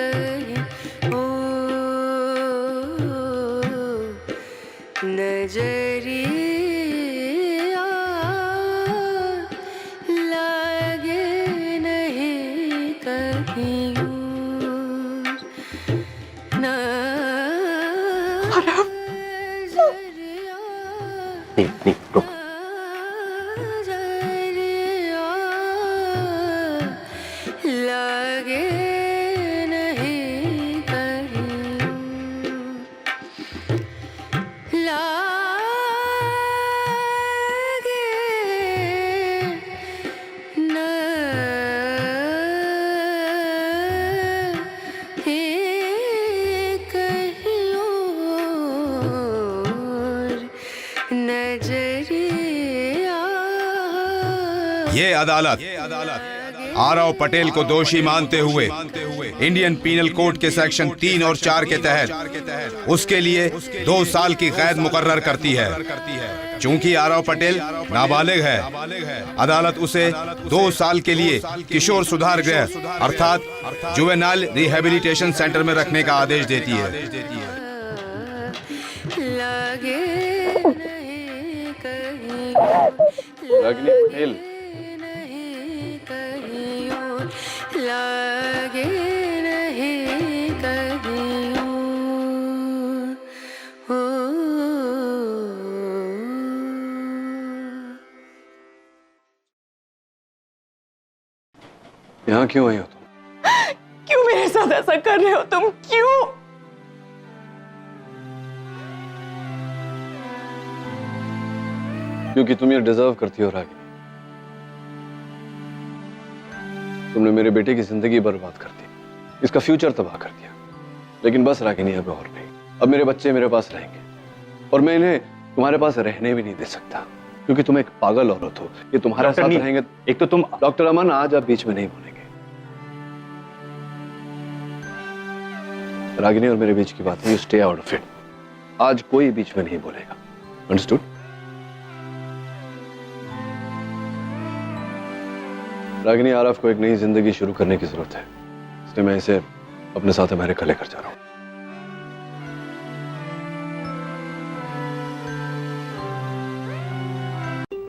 कहीं ओ नजरिया लागे नहीं कहीं और नजरिया नहीं रुक। लागे नहीं कहीं लागे नहीं कहीं और नजरिया। ये अदालत आरव पटेल को दोषी मानते हुए इंडियन पीनल कोड के सेक्शन 3 और 4 के तहत उसके लिए 2 साल की कैद मुकर्रर करती है। चूंकि आरव पटेल नाबालिग है, अदालत उसे 2 साल के लिए किशोर सुधार गृह अर्थात जुवेनाइल रिहेबिलिटेशन सेंटर में रखने का आदेश देती है। लागे नहीं कहीं रागिनी पटेल, लागे नहीं कहीं और यहाँ क्यों आई हो तुम? क्यों मेरे साथ ऐसा कर रहे हो तुम? क्यों? क्योंकि तुम ये डिजर्व करती हो रागिनी। तुमने मेरे बेटे की जिंदगी बर्बाद कर दी, इसका फ्यूचर तबाह कर दिया। लेकिन बस रागिनी, अब और नहीं। अब मेरे बच्चे मेरे पास रहेंगे और मैं इन्हें तुम्हारे पास रहने भी नहीं दे सकता, क्योंकि तुम एक पागल औरत हो। ये तुम्हारे साथ रहेंगे। एक तो तुम डॉक्टर अमन, आज आप बीच में नहीं बोलेंगे। रागिनी और मेरे बीच की बात है, you stay out of it. आज कोई बीच में नहीं बोलेगा, अंडरस्टूड? रागिनी, आरव को एक नई जिंदगी शुरू करने की जरूरत है, इसलिए मैं इसे अपने साथ अमेरिका लेकर जा रहा हूं।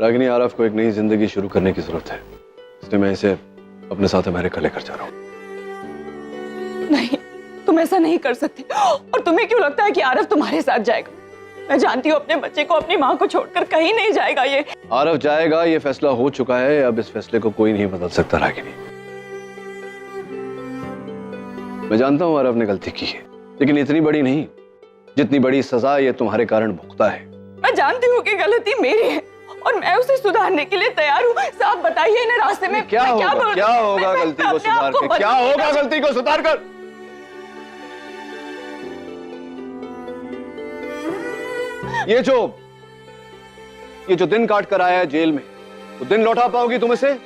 रागिनी, आरव को एक नई जिंदगी शुरू करने की जरूरत है, इसलिए मैं इसे अपने साथ अमेरिका लेकर जा रहा हूं। नहीं, तुम ऐसा नहीं कर सकते। और तुम्हें क्यों लगता है कि आरव तुम्हारे साथ जाएगा? मैं जानती हूँ अपने बच्चे को, अपनी माँ को छोड़कर कहीं नहीं जाएगा। ये आरव जाएगा, ये फैसला हो चुका है। अब इस फैसले को कोई नहीं बदल सकता रागिनी। मैं जानता हूं आरव ने गलती की है, लेकिन इतनी बड़ी नहीं जितनी बड़ी सजा ये तुम्हारे कारण भुगता है। मैं जानती हूँ कि गलती मेरी है और मैं उसे सुधारने के लिए तैयार हूँ। साफ बताइए इन्हें रास्ते में क्या होगा गलती को सुधार कर? क्या होगा गलती को सुधार कर? ये जो दिन काट कर आया है जेल में, वो दिन लौटा पाओगी तुम इसे?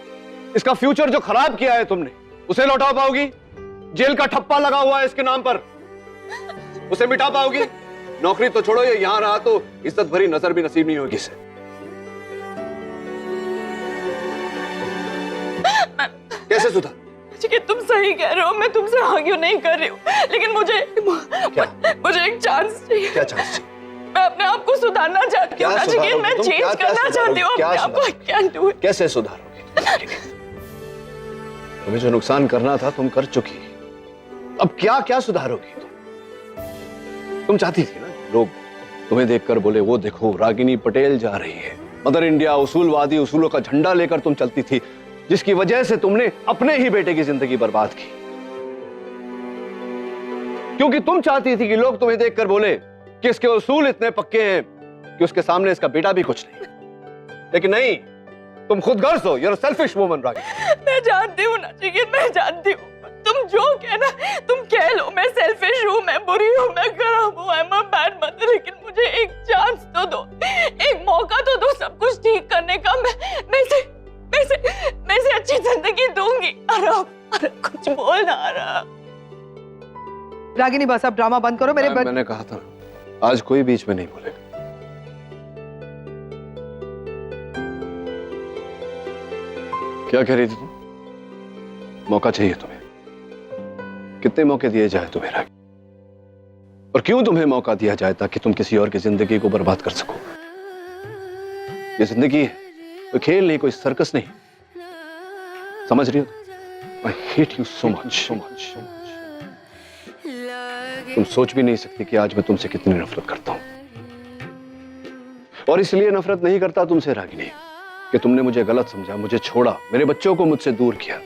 इसका फ्यूचर जो खराब किया है तुमने, उसे लौटा पाओगी? जेल का ठप्पा लगा हुआ है इसके नाम पर, उसे मिटा पाओगी? नौकरी तो छोड़ो, ये यहां रहा तो इज्जत भरी नजर भी नसीब नहीं होगी इसे। कैसे सुधार? कि तुम सही कह रहे हो, मैं तुमसे आर्ग्यू नहीं कर रही हूँ, लेकिन मुझे एक चांस चाहिए। क्या चांस चाहिए? मैं अपने आप को सुधारना चाहती हूँ। मैं चेंज करना चाहती हूँ अपने आप को। कैसे सुधारोगी? तुम्हें जो नुकसान करना था तुम कर चुकी, अब क्या क्या सुधारोगी? तुम चाहती थी ना लोग तुम्हें देखकर बोले, वो देखो रागिनी पटेल जा रही है। मदर इंडिया, उसूलवादी उसूलों का झंडा लेकर तुम चलती थी, जिसकी वजह से तुमने अपने ही बेटे की जिंदगी बर्बाद की। क्योंकि तुम चाहती थी कि लोग तुम्हें देखकर बोले कि इसके उसूल इतने पक्के हैं कि उसके सामने इसका बेटा भी कुछ नहीं। लेकिन नहीं, तुम खुद गर्ज हो। Your selfish woman Ragini. मैं जानती हूँ नचिकेत, मैं जानती हूँ। तुम जो कहना तुम कह लो। मैं सेल्फिश हूँ, मैं बुरी हूँ, मैं खराब हूँ, I am a bad mother. लेकिन मुझे एक चांस तो दो, एक मौका तो दो सब कुछ ठीक करने का। मैं इसे अच्छी जिंदगी दूंगी। आरव, कुछ बोल ना आरव। रागिनी बस अब ड्रामा बंद करो। मैंने कहा था आज कोई बीच में नहीं बोलेगा। क्या कह रही थी तुम? मौका चाहिए तुम्हें? कितने मौके दिए जाए तुम्हें रागी? और क्यों तुम्हें मौका दिया जाए ताकि तुम किसी और की जिंदगी को बर्बाद कर सको? ये जिंदगी है, कोई खेल नहीं, कोई सर्कस नहीं, समझ रही हो? I hate you so much, so much, so much. तुम सोच भी नहीं सकती कि आज मैं तुमसे कितनी नफरत करता हूं। और इसलिए नफरत नहीं करता तुमसे रागिनी कि तुमने मुझे गलत समझा, मुझे छोड़ा, मेरे बच्चों को मुझसे दूर किया,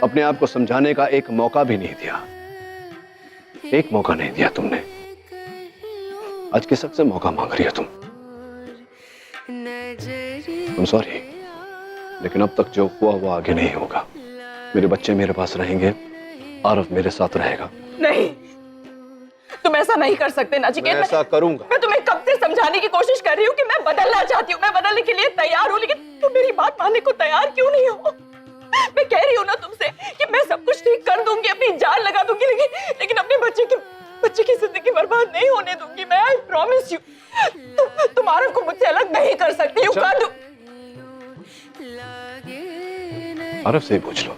अपने आप को समझाने का एक मौका भी नहीं दिया। एक मौका नहीं दिया तुमने। आज किस हक से मौका मांग रही हो तुम? सॉरी, लेकिन अब तक जो हुआ वो आगे नहीं होगा। मेरे बच्चे मेरे पास रहेंगे, आरव मेरे साथ रहेगा। नहीं, तुम ऐसा नहीं कर सकते नचिकेत। मैं ऐसा करूंगा। मैं तुम्हें कब से समझाने की कोशिश कर रही हूँ कि मैं बदलना चाहती हूँ, मैं बदलने के लिए तैयार हूँ, लेकिन तुम मेरी बात मानने को तैयार क्यों नहीं हो? मैं कह रही हूँ ना तुमसे कि मैं सब कुछ ठीक कर दूंगी, अपनी जान लगा दूंगी, लेकिन अपने बच्चे की जिंदगी बर्बाद नहीं होने दूंगी मैं। I promise you. तुम आरव को मुझसे अलग नहीं कर सकती। यू कर दो। आरव से पूछ लो।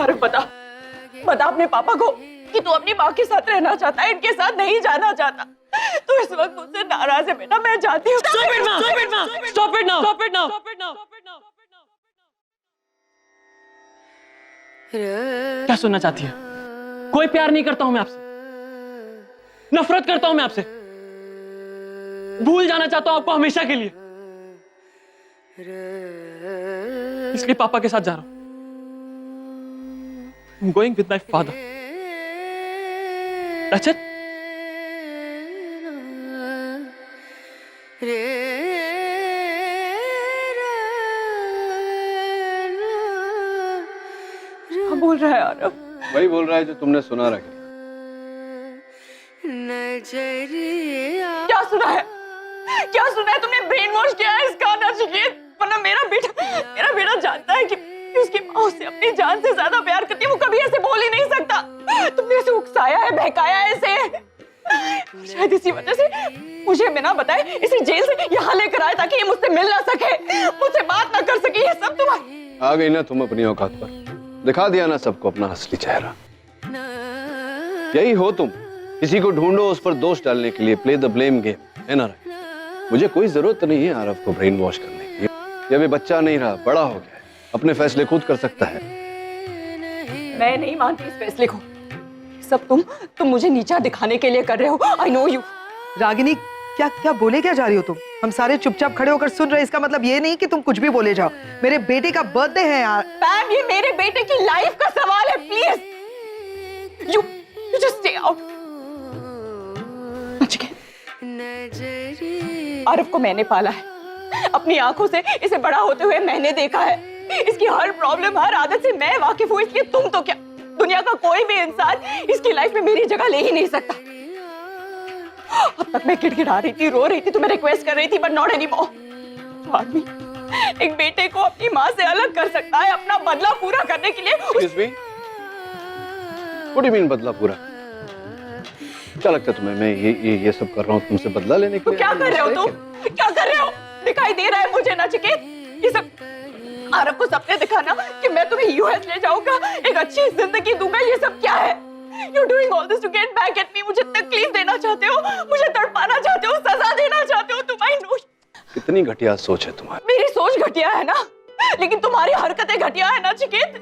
आरव बता अपने पापा को कि तू अपनी माँ के साथ रहना चाहता है, इनके साथ नहीं जाना चाहता। तू इस वक्त मुझसे नाराज है बेटा, मैं जाती हूँ। Stop it now! Stop it now! Stop it now! Stop it now! Stop it now! क्या सुनना चाहती है? कोई प्यार नहीं करता हूं मैं आपसे, नफरत करता हूं मैं आपसे, भूल जाना चाहता हूं आपको हमेशा के लिए। इसलिए पापा के साथ जा रहा हूं। I'm going with my father. That's it. क्या बोल रहा है आरव? वही बोल रहा है जो तुमने सुना रखा। क्या सुना है? क्या सुना है? तुमने ब्रेन वॉश किया है इसका नचिकेत। वरना मेरा बेटा जानता है कि उसकी माँ उसे अपनी जान से ज्यादा प्यार करती है। वो कभी ऐसे बोल ही नहीं सकता। तुमने इसे उकसाया है, बहकाया है इसे। शायद इसी वजह से मुझे बिना बताए इसे जेल से यहाँ लेकर आए ताकि ये मुझसे मिल ना सके, मुझसे बात ना कर सके। ये सब तुम्हारी। आ गई ना तुम अपनी औकात पर, दिखा दिया ना सबको अपना असली चेहरा। यही हो तुम, किसी को ढूंढो उस पर दोष डालने के लिए। प्ले द ब्लेम गेम, है ना? मुझे कोई जरूरत नहीं है आरव को ब्रेन वॉश करने की। जब ये बच्चा नहीं रहा, बड़ा हो गया है, अपने फैसले खुद कर सकता है। मैं नहीं मानती इस फैसले को। सब तुम मुझे नीचा दिखाने के लिए कर रहे हो। I know you. रागिनी, क्या बोले क्या जा रही हो तुम? हम सारे चुपचाप खड़े होकर सुन रहे। इसका मतलब ये नहीं कि तुम कुछ भी बोले जाओ। मेरे बेटे का बर्थडे है यार। मैम, ये मेरे बेटे की लाइफ का सवाल है। Please you just stay out. Aarav को मैंने पाला है, अपनी आंखों से इसे बड़ा होते हुए मैंने देखा है। इसकी हर प्रॉब्लम, हर आदत से मैं वाकिफ हूँ। इसलिए तुम तो क्या, दुनिया का कोई भी इंसान इसकी लाइफ में मेरी जगह ले ही नहीं सकता। अब तक मैं गिड़गिड़ा रही थी, रो रही थी, तुम्हें रिक्वेस्ट कर रही थी, बट नॉट एनीमोर। तो आदमी एक बेटे को अपनी माँ से अलग कर सकता है अपना बदला पूरा करने के लिए। Excuse me? What do you mean बदला पूरा? क्या लगता है तुम्हें मैं ये सब कर रहा हूँ तुमसे बदला लेने के लिए? क्या कर रहे हो तुम? क्या कर रहे हो? दिखाई दे रहा है मुझे नचिकेत, ये सब आरव को सपने दिखाना कि मैं तुम्हें यूएस ले जाऊंगा, एक अच्छी जिंदगी दूंगा, ये सब क्या है? You're doing all this to get back at me. मुझे तकलीफ देना चाहते हो, मुझे तड़पाना चाहते हो, सजा देना चाहते हो तुम। I know. कितनी घटिया सोच है तुम्हारी। मेरी सोच घटिया है ना, लेकिन तुम्हारी हरकतें घटिया है ना चिकेत।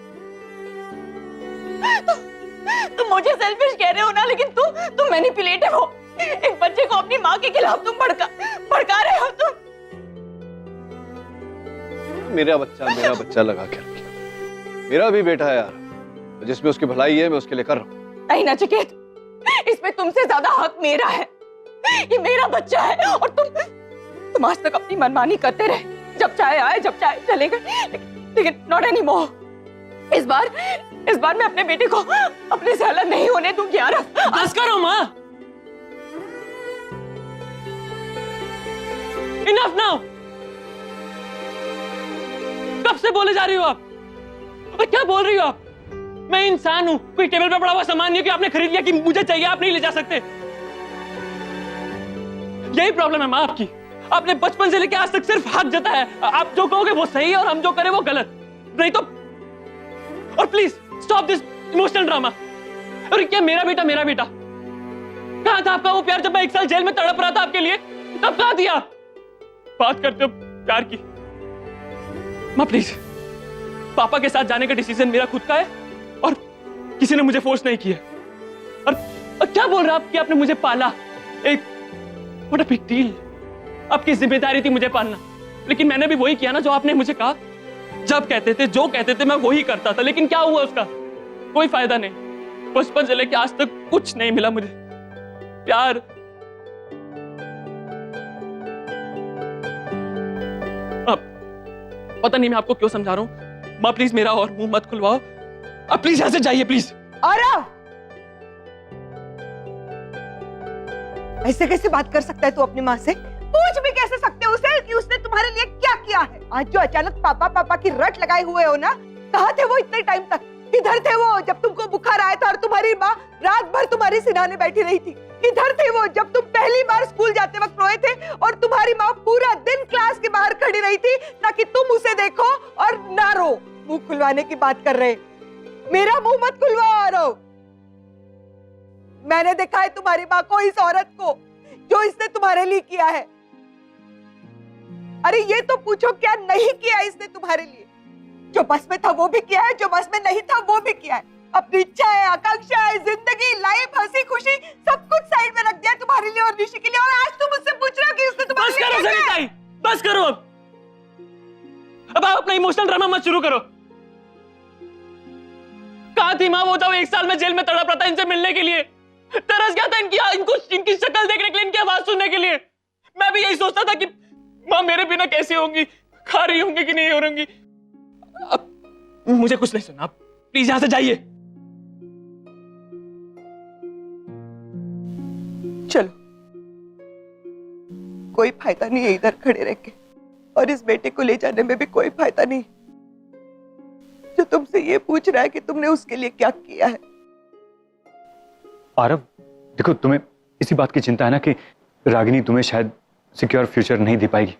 तुम मुझे सेल्फिश कह रहे हो ना, लेकिन तुम मैनिपुलेटिव हो। एक बच्चे को अपनी माँ के खिलाफ तुम भड़का रहे हो तुम। मेरा बच्चा लगा के रखिए। मेरा भी बेटा है यार, जिसमें उसकी भलाई है मैं उसके लिए कर रहा हूँ। नहीं नचिकेत, इसमें तुमसे ज्यादा हक मेरा है। ये मेरा बच्चा है और तुम आज तक अपनी मनमानी करते रहे। जब चाहे आए, जब चाहे चले गए, लेकिन नॉट एनीमोर। इस बार मैं अपने बेटे को अपने से अलग नहीं होने दूंगी आरव। बस करो माँ। Enough now. कब से बोले जा रही हो आप? और क्या बोल रही हो आप? मैं इंसान हूं, कोई टेबल पे पड़ा हुआ सामान नहीं कि आपने खरीद लिया कि मुझे चाहिए, आप नहीं ले जा सकते। यही प्रॉब्लम है माँ आपकी। आपने बचपन से लेकर आज तक सिर्फ हक जताया है। आप जो कहोगे वो सही है और हम जो करें वो गलत। नहीं तो please stop this emotional drama. अरे क्या मेरा बेटा कहाँ था आपका वो प्यार जब मैं 1 साल जेल में तड़प रहा था आपके लिए? तब कहाँ दिया? बात करते हो प्यार की। माँ प्लीज, पापा के साथ जाने का डिसीजन मेरा खुद का है और किसी ने मुझे फोर्स नहीं किया। और क्या बोल रहा आप कि आपने मुझे पाला? एक व्हाट अ बिग डील। आपकी जिम्मेदारी थी मुझे पालना, लेकिन मैंने भी वही किया ना जो आपने मुझे कहा। जब कहते थे जो कहते थे मैं वही करता था, लेकिन क्या हुआ उसका? कोई फायदा नहीं। बचपन से लेके आज तक कुछ नहीं मिला मुझे। प्यार अब पता नहीं मैं आपको क्यों समझा रहा हूं। माँ प्लीज मेरा और मुंह मत खुलवाओ। अब प्लीज यहां से जाइए प्लीज। आरव, ऐसे कैसे बात कर सकता है तू अपनी माँ से? पूछ भी कैसे सकते हो उसे कि उसने तुम्हारे लिए क्या किया है? आज जो अचानक पापा की रट लगाए हुए हो ना, कहाँ थे वो इतने टाइम तक? किधर थे वो जब तुमको बुखार आया था और तुम्हारी माँ रात भर तुम्हारी सिरहाने बैठी रही थी? किधर थे वो जब तुम पहली बार स्कूल जाते वक्त रोए थे और तुम्हारी माँ पूरा दिन क्लास के बाहर खड़ी रही थी ताकि तुम उसे देखो और ना रो? मुंह खुलवाने की बात कर रहे, मेरा मुंह मत खुलवाओ आरव। मैंने देखा है तुम्हारी माँ को, इस औरत को जो इसने तुम्हारे लिए किया है। अरे ये तो पूछो क्या नहीं किया इसने तुम्हारे लिए? जो बस में था वो भी किया है, जो बस में नहीं था वो भी किया है। अपनी इच्छा है, आकांक्षा है, जिंदगी, लाइफ, हंसी खुशी सब कुछ साइड में रख दिया तुम्हारे लिए और ऋषि के लिए, और आज तुम मुझसे पूछ रहे हो कि उसने तुम्हारे लिए क्या किया है? बस करो अब आप अपना इमोशनल ड्रामा मत शुरू करो। कहाँ थी माँ वो जब 1 साल में जेल में तड़प रहा था इनसे मिलने के लिए? तरस गया था इनकी शक्ल देखने के लिए, इनकी आवाज सुनने के लिए। मैं भी यही सोचता था कि माँ मेरे बिना कैसी होंगी, खा रही होंगी कि नहीं हो रही। अब मुझे कुछ नहीं सुना, आप प्लीज यहां से जाइए। चलो, कोई फायदा नहीं है इधर खड़े रह के, और इस बेटे को ले जाने में भी कोई फायदा नहीं जो तुमसे ये पूछ रहा है कि तुमने उसके लिए क्या किया है। आरव, देखो तुम्हें इसी बात की चिंता है ना कि रागिनी तुम्हें शायद सिक्योर फ्यूचर नहीं दे पाएगी,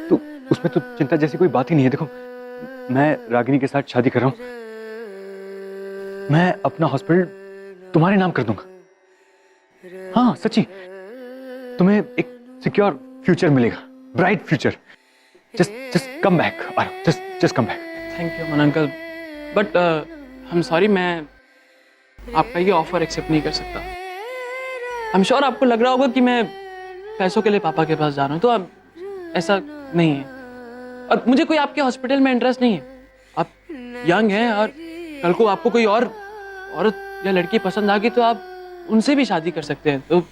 तो उसमें तो चिंता जैसी कोई बात ही नहीं है। देखो मैं रागिनी के साथ शादी कर रहा हूं, मैं अपना हॉस्पिटल तुम्हारे नाम कर दूंगा। हाँ सच्ची, तुम्हें एक सिक्योर फ्यूचर मिलेगा, bright future. Just come back Aarav, just come back. Thank you Aman uncle, but I am sorry, मैं आपका ये ऑफर एक्सेप्ट नहीं कर सकता। आई एम श्योर आपको लग रहा होगा कि मैं पैसों के लिए पापा के पास जा रहा हूँ, तो अब ऐसा नहीं है। और मुझे कोई आपके हॉस्पिटल में इंटरेस्ट नहीं है। आप यंग हैं और कल को आपको कोई और औरत या लड़की पसंद आ गई तो आप उनसे भी शादी कर सकते हैं। तो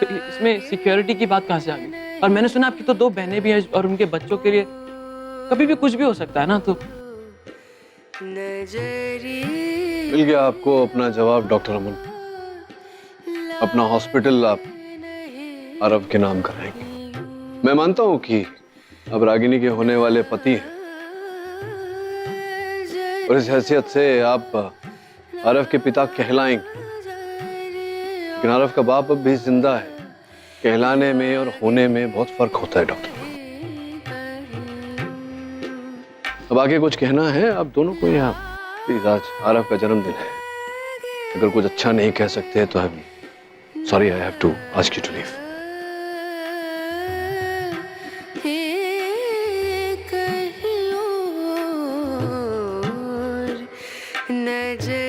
इसमें सिक्योरिटी की बात कहाँ से आ गई? और मैंने सुना आपकी तो 2 बहनें भी हैं और उनके बच्चों के लिए कभी भी कुछ भी हो सकता है ना। तो मिल गया आपको अपना जवाब डॉक्टर अमन। अपना हॉस्पिटल आप आरव के नाम कराएंगे। मैं मानता हूं कि अब रागिनी के होने वाले पति हैं और इस हैसियत से आप आरव के पिता कहलाएंगे, लेकिन आरव का बाप अब भी जिंदा है। कहलाने में और होने में बहुत फर्क होता है डॉक्टर। अब आगे कुछ कहना है आप दोनों को? यहाँ प्लीज, आज आरव का जन्मदिन है, अगर कुछ अच्छा नहीं कह सकते तो sorry, I have to ask you to leave. नजर